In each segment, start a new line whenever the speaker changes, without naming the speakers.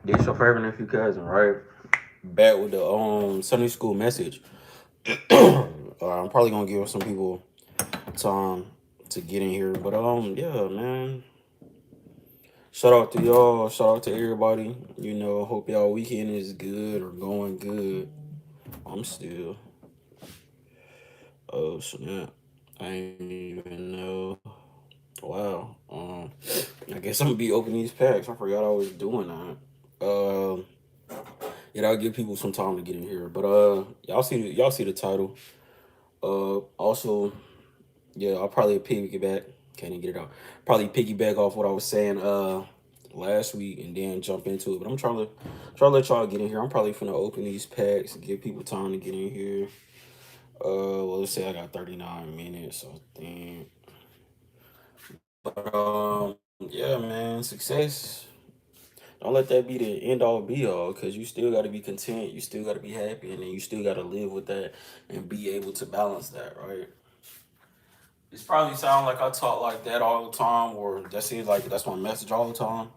This your favorite nephew cousin, right? Back with the Sunday school message. I'm probably gonna give some people time to get in here, but yeah, man. Shout out to y'all. Shout out to everybody. Hope y'all weekend is good or going good. I'm still. Oh snap! I didn't even know. Wow. I guess I'm gonna be opening these packs. I forgot I was doing that. Yeah, that'll give people some time to get in here. But y'all see the title. Also, yeah, I'll probably piggyback. Can't even get it out. Probably piggyback off what I was saying last week and then jump into it. But I'm trying to let y'all get in here. I'm probably finna open these packs and give people time to get in here. Well, let's say I got 39 minutes. I think. But yeah, man, success. Don't let that be the end all be all, because you still got to be content. You still got to be happy, and then you still got to live with that and be able to balance that, right? It's probably sound like I talk like that all the time, or that seems like that's my message all the time.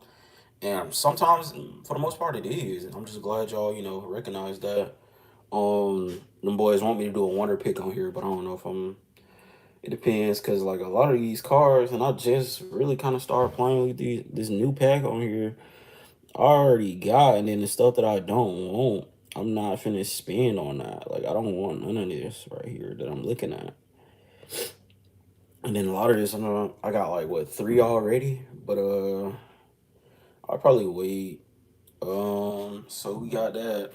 And sometimes, for the most part, it is. And I'm just glad y'all, recognize that. Them boys want me to do a wonder pick on here, but I don't know if I'm. It depends, cause like a lot of these cars, and I just really kind of started playing with this new pack on here. I already got, and then the stuff that I don't want, I'm not finna spend on that. Like I don't want none of this right here that I'm looking at. And then a lot of this, I got like what, three already, but I'll probably wait. So we got that.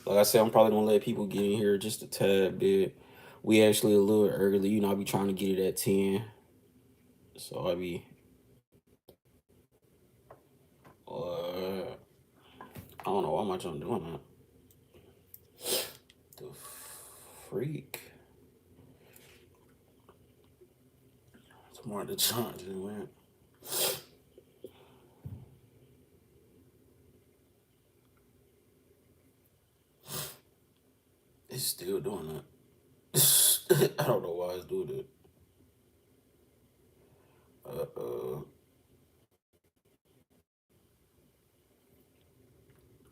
Like I said, I'm probably gonna let people get in here just a tad bit. We actually a little early, I be trying to get it at 10. So I be I don't know why much I'm doing that. The freak. Tomorrow the John just went. It's still doing that. I don't know why it's doing it. Uh,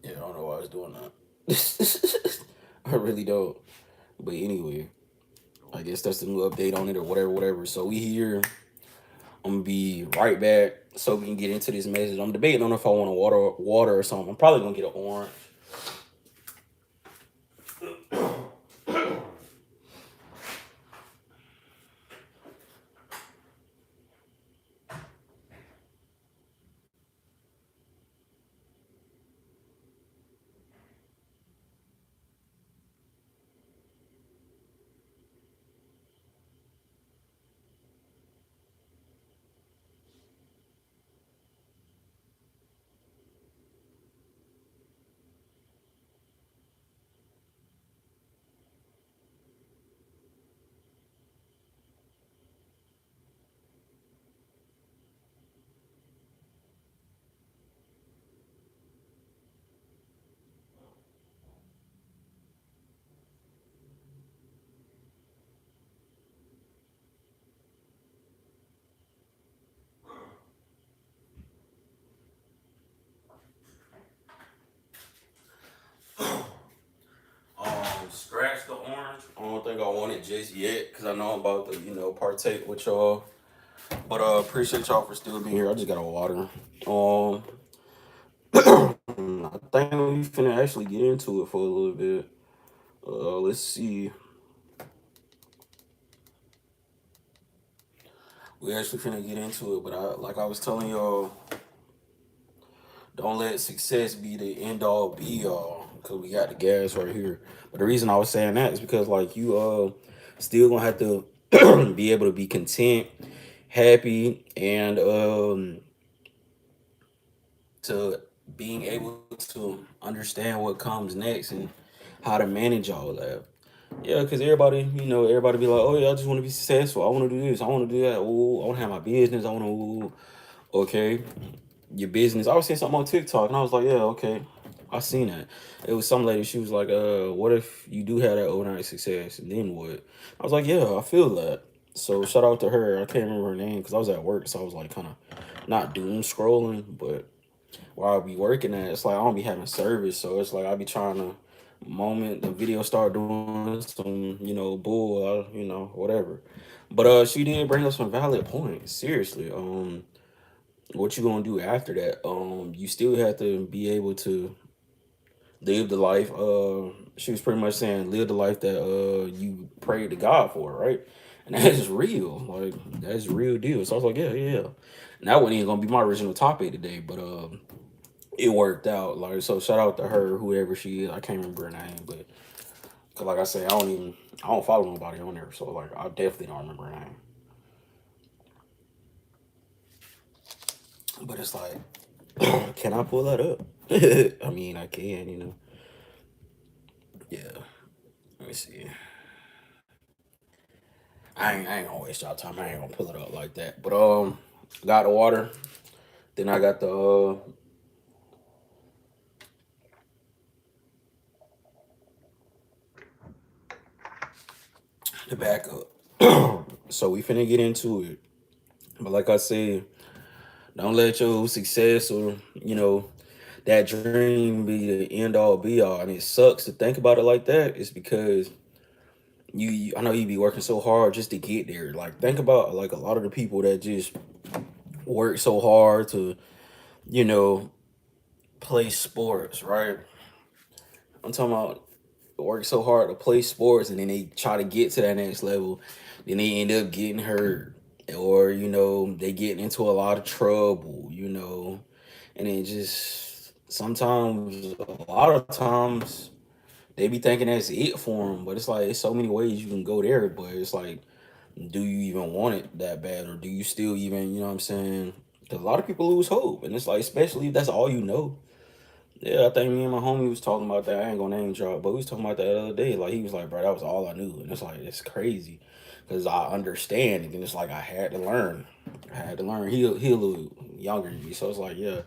yeah, I don't know why it's doing that. I really don't. But anyway, I guess that's the new update on it or whatever, whatever. So we here. I'm gonna be right back so we can get into this message. I'm debating on if I want a water or something. I'm probably gonna get an orange. Scratch the orange. I don't think I want it just yet because I know I'm about to, partake with y'all. But appreciate y'all for still being here. I just got a water. I think we finna actually get into it for a little bit. Let's see. We actually finna get into it, but like I was telling y'all, don't let success be the end all be all. Cause we got the gas right here. But the reason I was saying that is because like you still gonna have to be able to be content, happy, and to being able to understand what comes next and how to manage all that. Yeah, because everybody be like, oh yeah, I just want to be successful. I want to do this. I want to do that. Oh, I want to have my business. I want to, okay, your business. I was seeing something on TikTok and I was like, yeah, okay. I seen that. It was some lady, she was like, what if you do have that overnight success? And then what? I was like, yeah, I feel that. So shout out to her. I can't remember her name because I was at work. So I was like kind of not doom scrolling, but where I'll be working at, it's like I don't be having service, so it's like I be trying to moment the video start doing some, bull, whatever. But she did bring up some valid points. Seriously, what you gonna do after that? You still have to be able to live the life. She was pretty much saying live the life that you prayed to God for, right? And that's real, like that's real deal. So I was like, yeah, yeah, yeah. And that wasn't even gonna be my original topic today, but it worked out. Like, so shout out to her, whoever she is. I can't remember her name, but 'cause like I said, I don't follow nobody on there, so like I definitely don't remember her name. But it's like, can I pull that up? I mean, I can, Yeah. Let me see. I ain't gonna waste y'all time. I ain't gonna pull it up like that. But got the water. Then I got the backup. So we finna get into it. But like I said, don't let your success or that dream be the end all be all. And it sucks to think about it like that. It's because I know you be working so hard just to get there. Like think about like a lot of the people that just work so hard to you know play sports, right? I'm talking about work so hard to play sports and then they try to get to that next level, then they end up getting hurt or they get into a lot of trouble, and it just sometimes a lot of times they be thinking that's it for them, but it's like it's so many ways you can go there, but it's like do you even want it that bad or do you still even, you know what I'm saying? 'Cause a lot of people lose hope and it's like especially if that's all you know. Yeah, I think me and my homie was talking about that. I ain't gonna name drop, but we was talking about that the other day. Like he was like, "Bro, that was all I knew," and it's like it's crazy because I understand it, and it's like I had to learn. I had to learn. He a little younger than me, so it's like, yeah,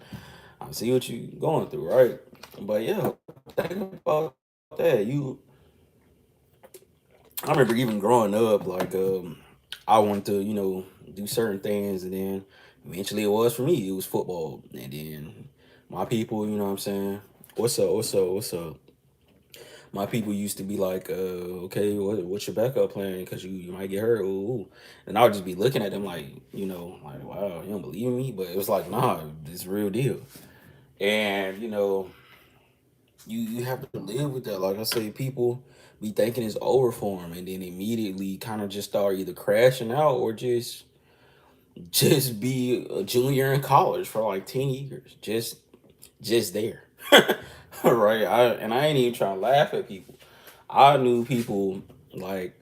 I see what you going through, right? But yeah, think about that. I remember even growing up, like I wanted to, do certain things, and then eventually it was for me. It was football, and then my people, you know what I'm saying? What's up? What's up? What's up? My people used to be like, okay, what's your backup plan? Because you might get hurt. Ooh, ooh. And I would just be looking at them like, like, wow, you don't believe in me? But it was like, nah, it's real deal. And, you have to live with that. Like I say, people be thinking it's over for them and then immediately kind of just start either crashing out or just be a junior in college for like 10 years. Just there. Right. I ain't even trying to laugh at people. I knew people like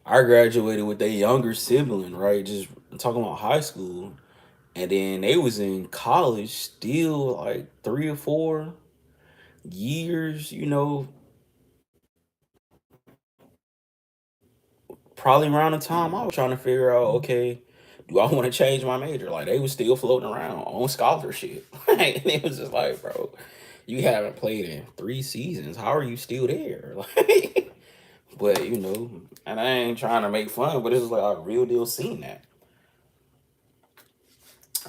I graduated with their younger sibling, right? Just talking about high school. And then they was in college still like 3 or 4 years, probably around the time I was trying to figure out, okay, do I want to change my major? Like they was still floating around on scholarship. And it was just like, bro, you haven't played in 3 seasons. How are you still there? Like, but and I ain't trying to make fun, but it's like I real deal seen that.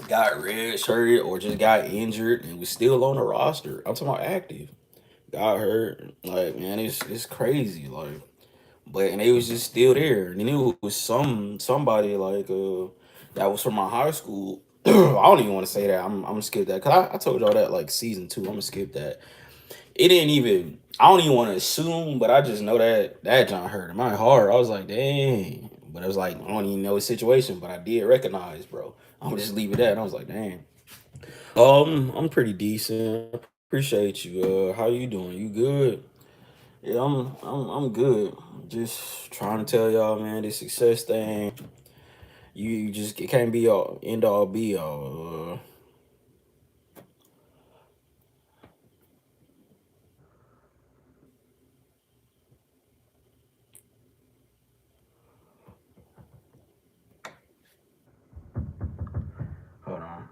Got red shirted or just got injured and was still on the roster. I'm talking about active. Got hurt. Like, man, it's crazy. Like, but and they was just still there. And then it was somebody like that was from my high school. I don't even want to say that. I'm gonna skip that because I told y'all that like season 2. I'm gonna skip that. It didn't even. I don't even want to assume, but I just know that John hurt my heart. I was like, dang. But it was like I don't even know his situation, but I did recognize, bro. I'm gonna just leave it at. And I was like, dang. I'm pretty decent. Appreciate you. How you doing? You good? Yeah, I'm good. Just trying to tell y'all, man, this success thing, you just it can't be all end all be all. Hold on.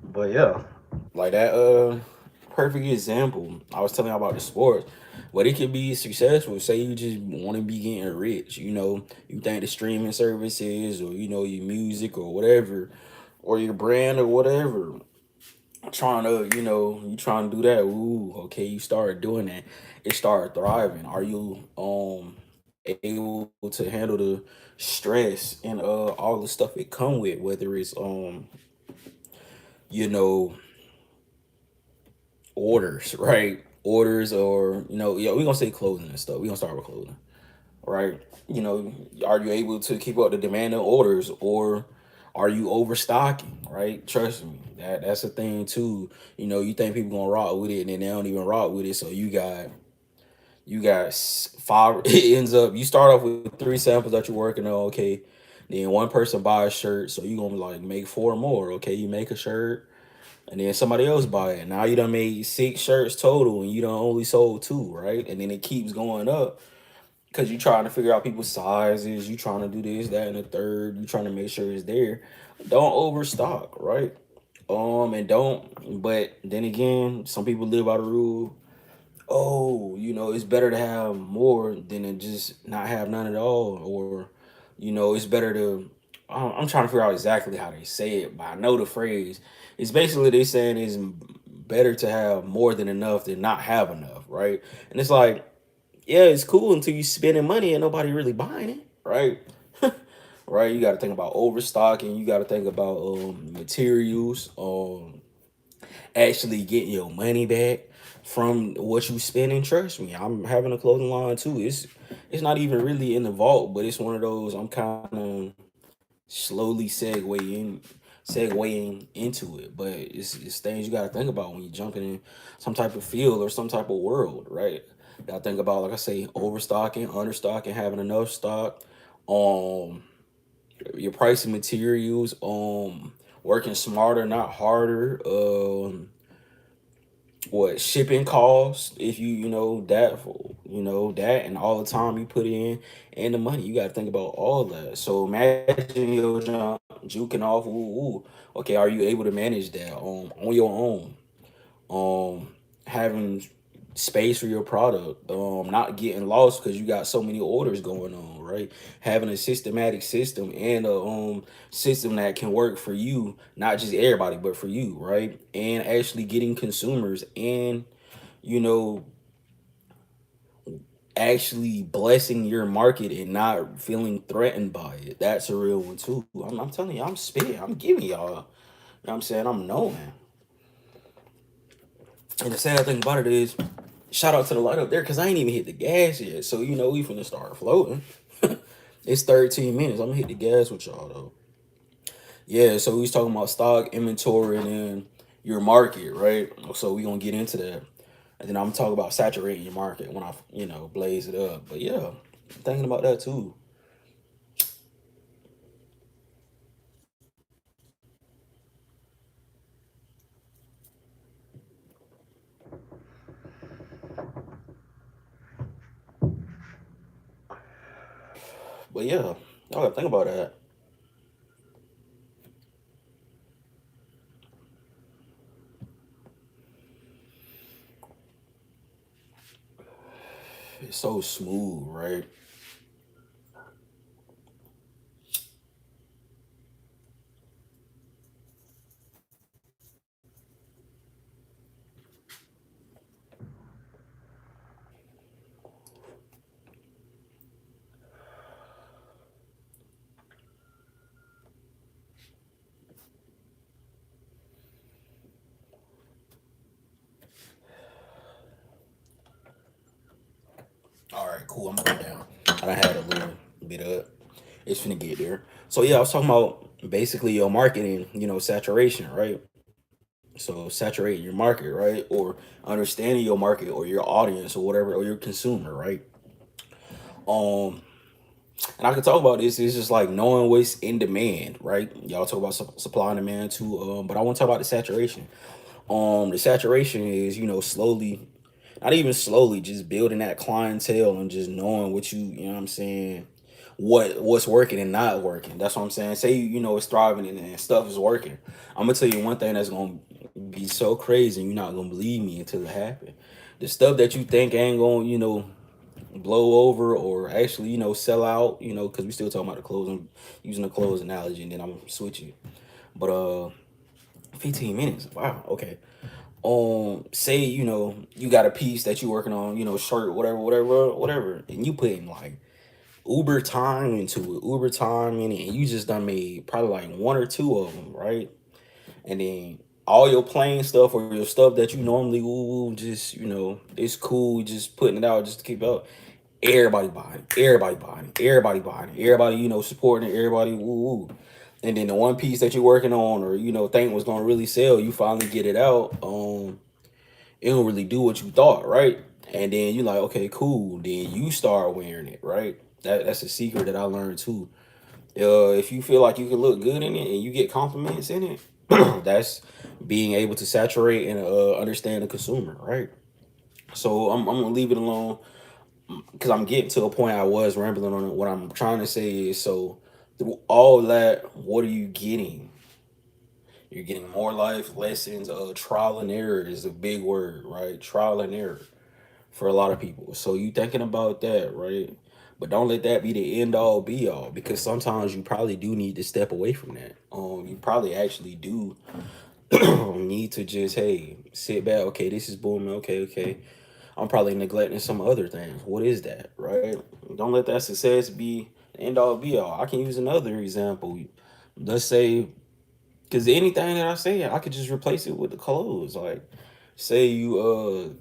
But yeah, like that perfect example. I was telling you about the sports. But it could be successful. Say you just want to be getting rich, you think the streaming services or your music or whatever, or your brand or whatever, trying to, you trying to do that. Ooh, okay, you start doing that. It started thriving. Are you able to handle the stress and all the stuff it come with, whether it's you know, orders, right? Orders or, yeah, we're gonna say clothing and stuff. We're gonna start with clothing, right? Are you able to keep up the demand of orders, or are you overstocking, right? Trust me, that's a thing too. You think people gonna rock with it and then they don't even rock with it. So you got five. It ends up you start off with three samples that you're working on. Okay, then one person buys a shirt, so you gonna like make four more. Okay, you make a shirt, and then somebody else buy it. Now you done made six shirts total, and you done only sold two, right? And then it keeps going up because you trying to figure out people's sizes. You trying to do this, that, and the third. You trying to make sure it's there. Don't overstock, right? And don't. But then again, some people live by the rule. Oh, it's better to have more than to just not have none at all, or it's better to. I'm trying to figure out exactly how they say it, but I know the phrase. It's basically they saying it's better to have more than enough than not have enough, right? And it's like, yeah, it's cool until you spending money and nobody really buying it, right? Right? You got to think about overstocking. You got to think about materials, actually getting your money back from what you spending. Trust me, I'm having a clothing line too. It's not even really in the vault, but it's one of those I'm kind of slowly segueing into it. But it's things you got to think about when you're jumping in some type of field or some type of world, right? You got to think about, like I say, overstocking, understocking, having enough stock, um, your pricing materials, working smarter, not harder, what shipping costs, if that and all the time you put in and the money, you got to think about all that. So imagine your jump juking off. Ooh, ooh. Okay, are you able to manage that on your own, having space for your product, not getting lost because you got so many orders going on, right? Having a systematic system and a system that can work for you, not just everybody but for you, right? And actually getting consumers, and you know actually blessing your market and not feeling threatened by it. That's a real one too. I'm telling you, I'm spitting, I'm giving y'all, what I'm saying, I'm knowing. And the sad thing about it is, shout out to the light up there because I ain't even hit the gas yet. So we finna start floating. It's 13 minutes. I'm gonna hit the gas with y'all though. Yeah, so we was talking about stock, inventory, and then your market, right? So we gonna get into that. And then I'm talking about saturating your market when I, blaze it up. But yeah, I'm thinking about that too. But yeah, y'all gotta think about that. It's so smooth, right? All right, cool. I'm going down. I done had a little bit of. It's finna get there. So yeah, I was talking about basically your marketing, saturation, right? So saturating your market, right? Or understanding your market or your audience or whatever, or your consumer, right? Um, and I can talk about this. It's just like knowing what's in demand, right? Y'all talk about supply and demand too. But I want to talk about the saturation. The saturation is, slowly, not even slowly, just building that clientele and just knowing what you know what I'm saying, what's working and not working. That's what I'm saying. Say it's thriving and stuff is working. I'm gonna tell you one thing that's gonna be so crazy, and you're not gonna believe me until it happens. The stuff that you think ain't gonna, blow over or actually, sell out, because we still talking about the clothes. I'm using the clothes analogy, and then I'm switching. But 15 minutes. Wow. Okay. Say you got a piece that you working on, shirt, whatever, whatever, whatever, and you putting like Uber time into it, Uber time in it, and you just done made probably like one or two of them, right? And then all your plain stuff or your stuff that you normally just it's cool, just putting it out just to keep up. Everybody buying, everybody buying, everybody buying, everybody supporting it, everybody woo. And then the one piece that you're working on or think was gonna really sell, you finally get it out. It don't really do what you thought, right? And then you like, okay, cool. Then you start wearing it, right? That's a secret that I learned too. If you feel like you can look good in it and you get compliments in it, that's being able to saturate and understand the consumer, right? So I'm gonna leave it alone because I'm getting to a point I was rambling on it. What I'm trying to say is, so through all that, what are you getting? You're getting more life lessons. Trial and error is a big word, right? Trial and error for a lot of people. So you thinking about that, right? But don't let that be the end all be all, because sometimes you probably do need to step away from that. You probably actually do need to just, hey, sit back. Okay, this is booming. Okay, okay. I'm probably neglecting some other things. What is that, right? Don't let that success be the end all be all. I can use another example. Let's say, because anything that I say, I could just replace it with the clothes. Like, say you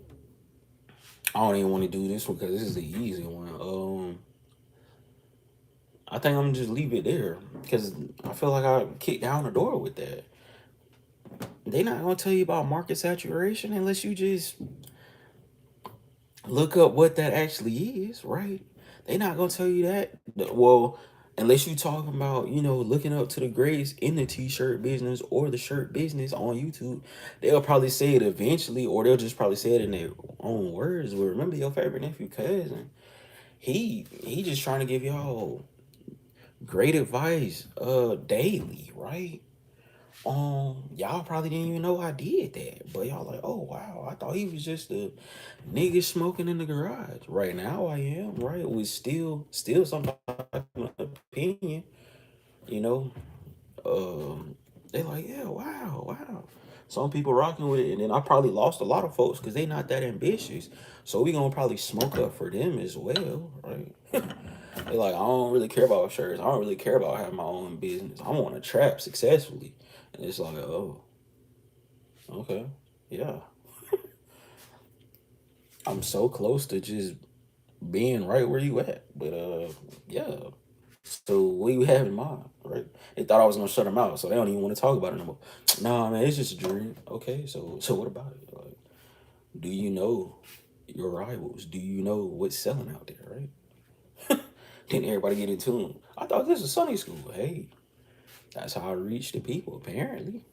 I don't even want to do this one because this is the easy one. I think I'm gonna just leave it there because I feel like I kicked down the door with that. They not gonna tell you about market saturation unless you just look up what that actually is, right? They not gonna tell you that. Well, unless you talking about looking up to the greats in the t-shirt business or the shirt business on YouTube, they'll probably say it eventually, or they'll just probably say it in their own words. But remember your favorite nephew cousin. He just trying to give y'all great advice daily, right? Y'all probably didn't even know I did that, but y'all like, oh wow, I thought he was just a nigga smoking in the garage. Right now I am, right? With still somebody's opinion, you know. They like, yeah, wow, wow. Some people rocking with it, and then I probably lost a lot of folks because they not that ambitious. So we gonna probably smoke up for them as well, right? They like, I don't really care about shirts. I don't really care about having my own business. I want to trap successfully. And it's like, oh, okay, yeah. I'm so close to just being right where you at. But yeah. So what do you have in mind, right? They thought I was gonna shut them out, so they don't even want to talk about it no more. Nah, man, it's just a dream. Okay, so what about it? Like, do you know your rivals? Do you know what's selling out there, right? Then everybody get in tune. I thought this was Sunday school. Hey, that's how I reach the people, apparently.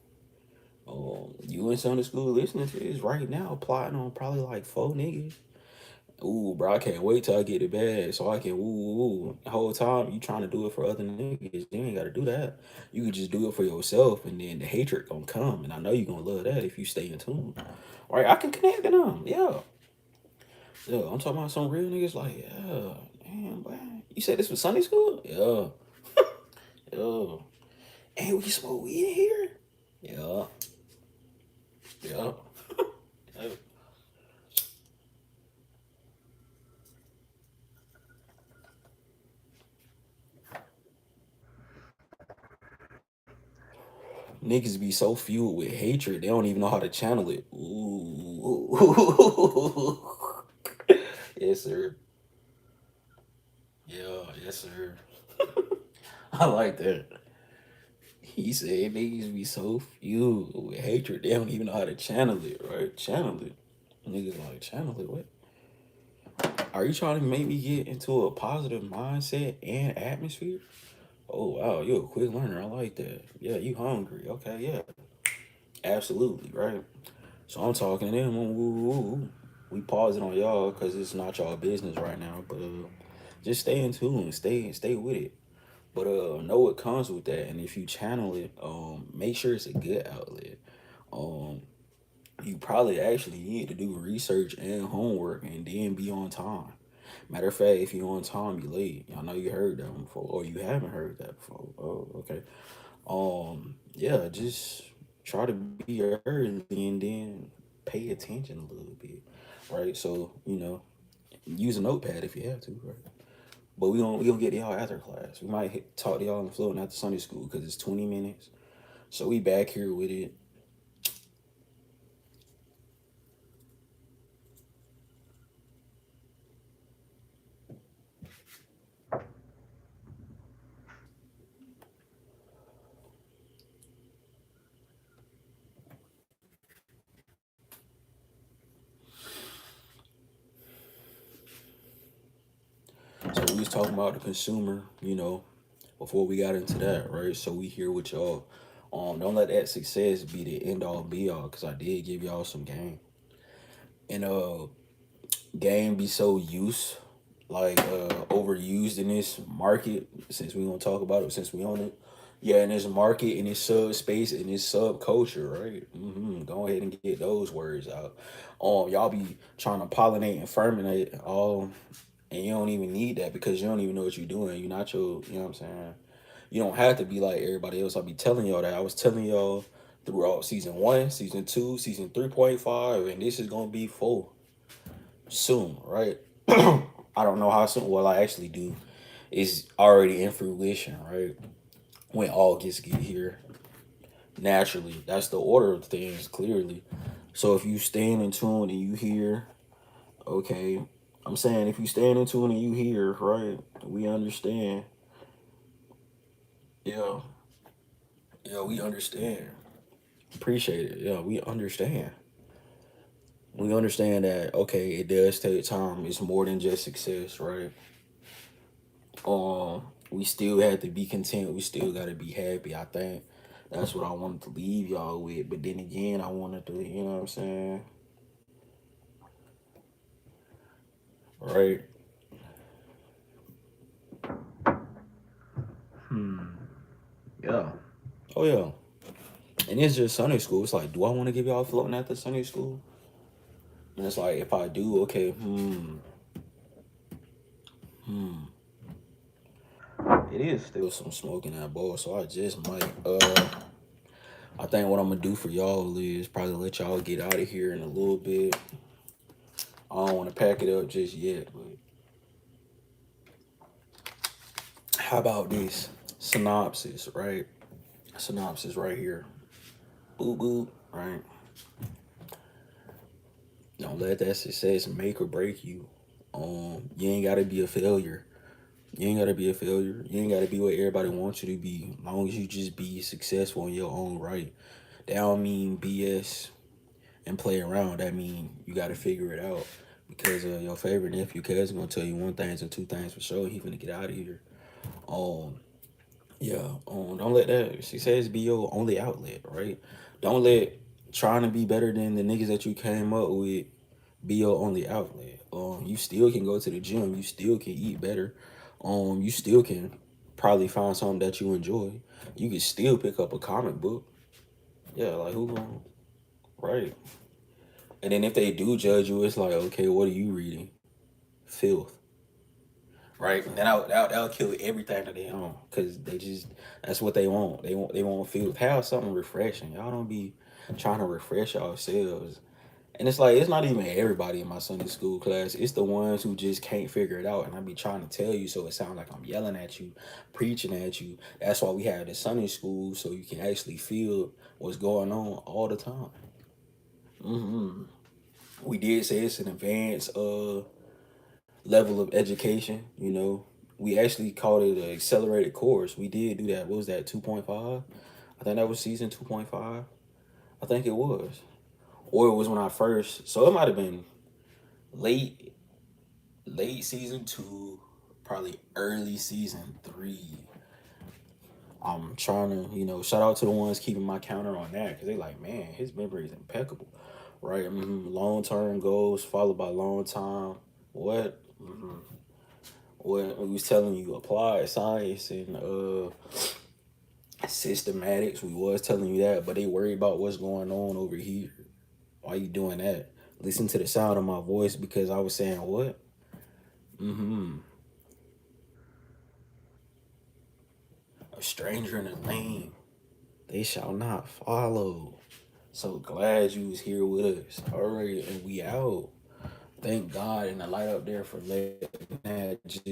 You in Sunday school listening to this right now, plotting on probably like four niggas. Ooh, bro, I can't wait till I get it bad so I can woo. The whole time you trying to do it for other niggas, you ain't gotta do that. You can just do it for yourself, and then the hatred gonna come, and I know you gonna love that if you stay in tune. Right? I can connect to them. Yeah, yeah. I'm talking about some real niggas. Like, yeah, damn, man. You said this was Sunday school? Yeah, yeah. And we smoke weed in here? Yeah, yeah. Yeah. Niggas be so fueled with hatred, they don't even know how to channel it. Ooh. Yes, sir. Yeah, yes, sir. I like that. He said niggas be so fueled with hatred, they don't even know how to channel it, right? Channel it. Niggas like, channel it? What? Are you trying to make me get into a positive mindset and atmosphere? Oh, wow, you're a quick learner. I like that. Yeah, you hungry. Okay, yeah. Absolutely, right? So I'm talking to them. We pausing on y'all because it's not y'all business right now. But just stay in tune, stay with it. But know what comes with that, and if you channel it, make sure it's a good outlet. Um, you probably actually need to do research and homework and then be on time. Matter of fact, if you're on time, you late. I know you heard that one before, or you haven't heard that before. Oh, okay. Yeah, just try to be early and then pay attention a little bit, right? So use a notepad if you have to, right? But we gonna get to y'all after class. We might talk to y'all on the floor and after Sunday school because it's 20 minutes. So we back here with it. So we was talking about the consumer, before we got into that, right? So we here with y'all. Don't let that success be the end all be all, cause I did give y'all some game. And game be so overused in this market, since we gonna talk about it, since we own it. Yeah, in this market, in this sub space, in this sub culture, right? Go ahead and get those words out. Y'all be trying to pollinate and fermentate all, and you don't even need that because you don't even know what you're doing. You're not your, you know what I'm saying? You don't have to be like everybody else. I'll be telling y'all that. I was telling y'all throughout season 1, season 2, season 3.5, and this is gonna be 4 soon, right? I don't know how soon. Well, I actually do. It's already in fruition, right? When August get here, naturally, that's the order of things. Clearly, so if you stand in tune and you hear, okay, I'm saying if you stand in tune and you hear, right, we understand. Yeah, yeah, we understand. Appreciate it. Yeah, we understand. We understand that. Okay, it does take time. It's more than just success, right? We still have to be content. We still got to be happy. I think that's what I wanted to leave y'all with. But then again, I wanted to, you know what I'm saying? Right? Yeah. Oh yeah. And it's just Sunday school. It's like, do I want to give y'all floating after Sunday school? And it's like, if I do, okay, it is still some smoke in that bowl. So I just might, I think what I'm gonna do for y'all is probably let y'all get out of here in a little bit. I don't want to pack it up just yet, but how about this synopsis, right? Synopsis right here. Boop boop, right? Don't let that success make or break you. You ain't gotta be a failure. You ain't gotta be a failure. You ain't gotta be what everybody wants you to be. As long as you just be successful in your own right. That don't mean BS and play around. That mean you gotta figure it out. Because your favorite nephew cousin gonna tell you one thing and two things for sure. He finna get out of here. Um, Yeah, don't let that success be your only outlet, right? Don't let trying to be better than the niggas that you came up with be your only outlet. You still can go to the gym, you still can eat better, you still can probably find something that you enjoy. You can still pick up a comic book. Yeah, like who gonna right? And then if they do judge you, it's like, okay, what are you reading? Filth. Right? And that'll kill everything that they own because they just that's what they want. They want to feel have something refreshing. Y'all don't be trying to refresh yourselves. And it's like it's not even everybody in my Sunday school class. It's the ones who just can't figure it out. And I be trying to tell you, so it sounds like I'm yelling at you, preaching at you. That's why we have the Sunday school, so you can actually feel what's going on all the time. We did say it's an advanced level of education. We actually called it an accelerated course. We did do that. What was that, 2.5? I think that was season 2.5. I think it was. Or it was when I first, so it might have been late, late season 2, probably early season 3. I'm trying to, shout out to the ones keeping my counter on that because they like, man, his memory is impeccable, right? Long term goals followed by long time. What? What we was telling you, applied science and systematics. We was telling you that, but they worry about what's going on over here. Why you doing that? Listen to the sound of my voice because I was saying what? Mm-hmm. A stranger in a lane, they shall not follow. So glad you was here with us. All right, and we out. Thank God and the light up there for letting that just